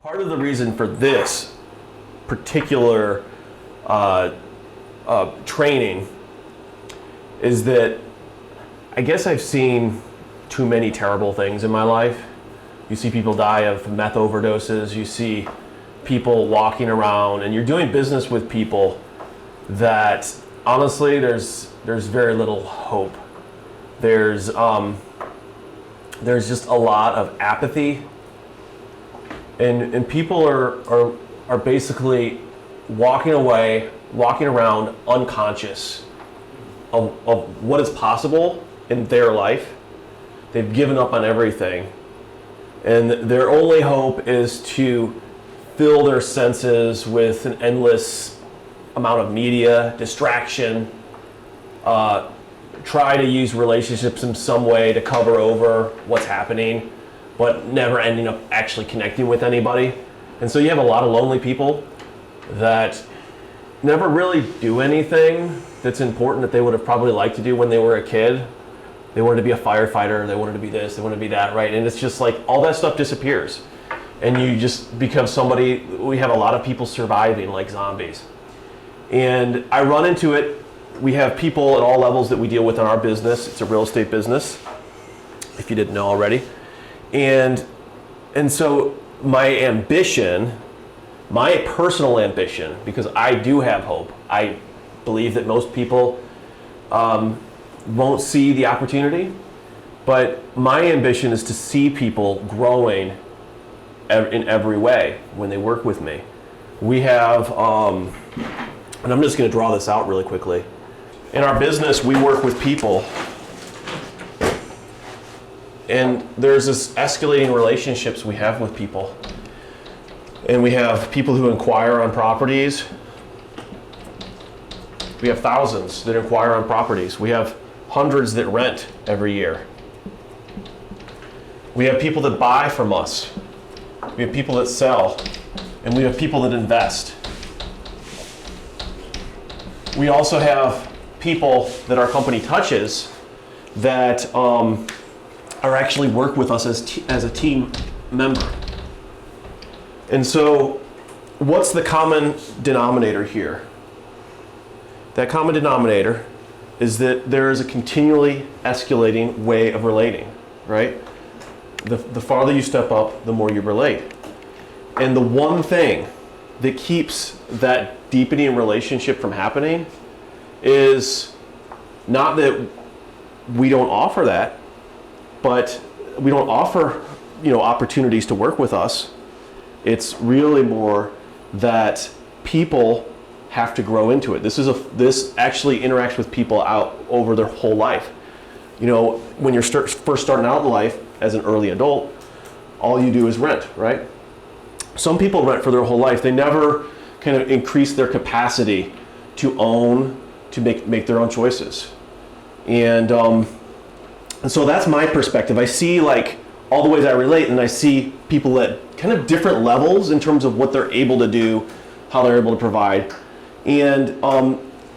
Part of the reason for this particular training is that I guess I've seen too many terrible things in my life. You see people die of meth overdoses, you see people walking around, and you're doing business with people that honestly there's very little hope. There's just a lot of apathy, and people are basically walking around unconscious of what is possible in their life. They've given up on everything, and their only hope is to fill their senses with an endless amount of media, distraction, try to use relationships in some way to cover over what's happening, but never ending up actually connecting with anybody. And so you have a lot of lonely people that never really do anything that's important that they would have probably liked to do when they were a kid. They wanted to be a firefighter, they wanted to be this, they wanted to be that, right? And it's just like all that stuff disappears. And you just become somebody. We have a lot of people surviving like zombies. And I run into it. We have people at all levels that we deal with in our business. It's a real estate business, if you didn't know already. And so my ambition, my personal ambition, because I do have hope. I believe that most people won't see the opportunity, but my ambition is to see people growing in every way when they work with me. We have, and I'm just going to draw this out really quickly. In our business, we work with people, and there's this escalating relationships we have with people. And we have people who inquire on properties. We have thousands that inquire on properties. We have hundreds that rent every year. We have people that buy from us. We have people that sell, and we have people that invest. We also have people that our company touches that are actually work with us as a team member. And so what's the common denominator here? That common denominator is that there is a continually escalating way of relating, right? The farther you step up, the more you relate. And the one thing that keeps that deepening relationship from happening is not that we don't offer that, but we don't offer, opportunities to work with us. It's really more that people have to grow into it. This actually interacts with people out over their whole life. When you're first starting out in life as an early adult, all you do is rent, right? Some people rent for their whole life. They never kind of increase their capacity to own, to make their own choices. And so that's my perspective. I see like all the ways I relate, and I see people at kind of different levels in terms of what they're able to do, how they're able to provide. And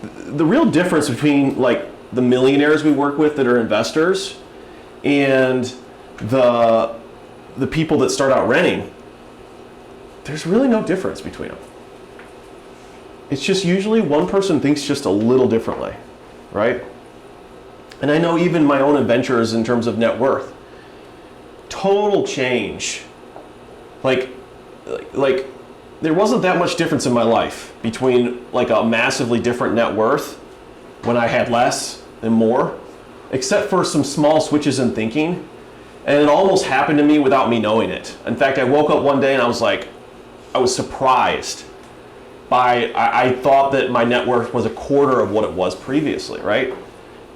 the real difference between like the millionaires we work with that are investors and the people that start out renting, there's really no difference between them. It's just usually one person thinks just a little differently, right? And I know even my own adventures in terms of net worth, total change. Like there wasn't that much difference in my life between like a massively different net worth when I had less and more, except for some small switches in thinking. And it almost happened to me without me knowing it. In fact, I woke up one day and I was surprised by, I thought that my net worth was a quarter of what it was previously, right?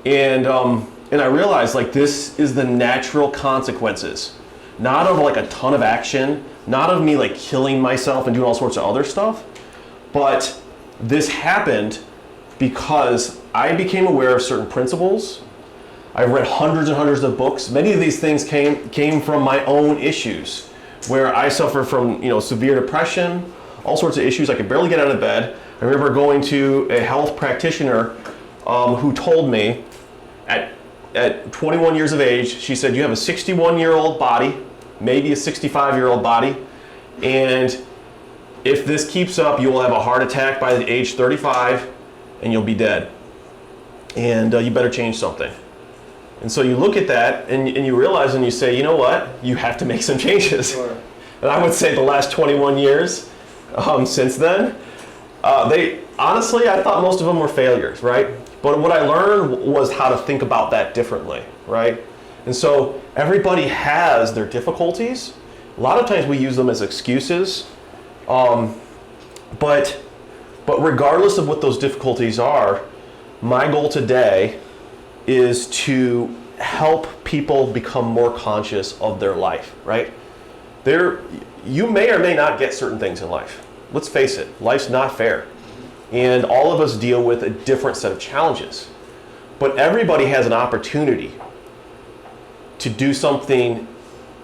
And I realized like this is the natural consequences, not of like a ton of action, not of me like killing myself and doing all sorts of other stuff, but this happened because I became aware of certain principles. I've read hundreds and hundreds of books. Many of these things came from my own issues, where I suffer from severe depression, all sorts of issues. I could barely get out of bed. I remember going to a health practitioner who told me at 21 years of age, she said, you have a 61-year-old body, maybe a 65-year-old body, And if this keeps up, you will have a heart attack by the age 35 and you'll be dead. And you better change something. And so you look at that and you realize and you say, you know what? You have to make some changes. Sure. And I would say the last 21 years since then, honestly, I thought most of them were failures, right? But what I learned was how to think about that differently, right? And so everybody has their difficulties. A lot of times we use them as excuses. But regardless of what those difficulties are, my goal today is to help people become more conscious of their life, right? You may or may not get certain things in life. Let's face it, life's not fair. And all of us deal with a different set of challenges. But everybody has an opportunity to do something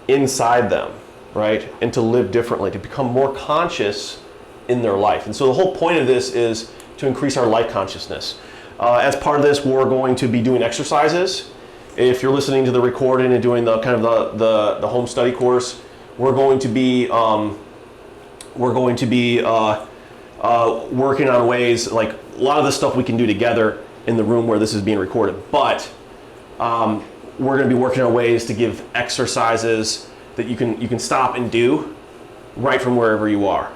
inside them, right? And to live differently, to become more conscious in their life. And so the whole point of this is to increase our life consciousness. As part of this, we're going to be doing exercises. If you're listening to the recording and doing the kind of the home study course, we're going to be working on ways, like a lot of this stuff we can do together in the room where this is being recorded. But we're going to be working on ways to give exercises that you can stop and do right from wherever you are.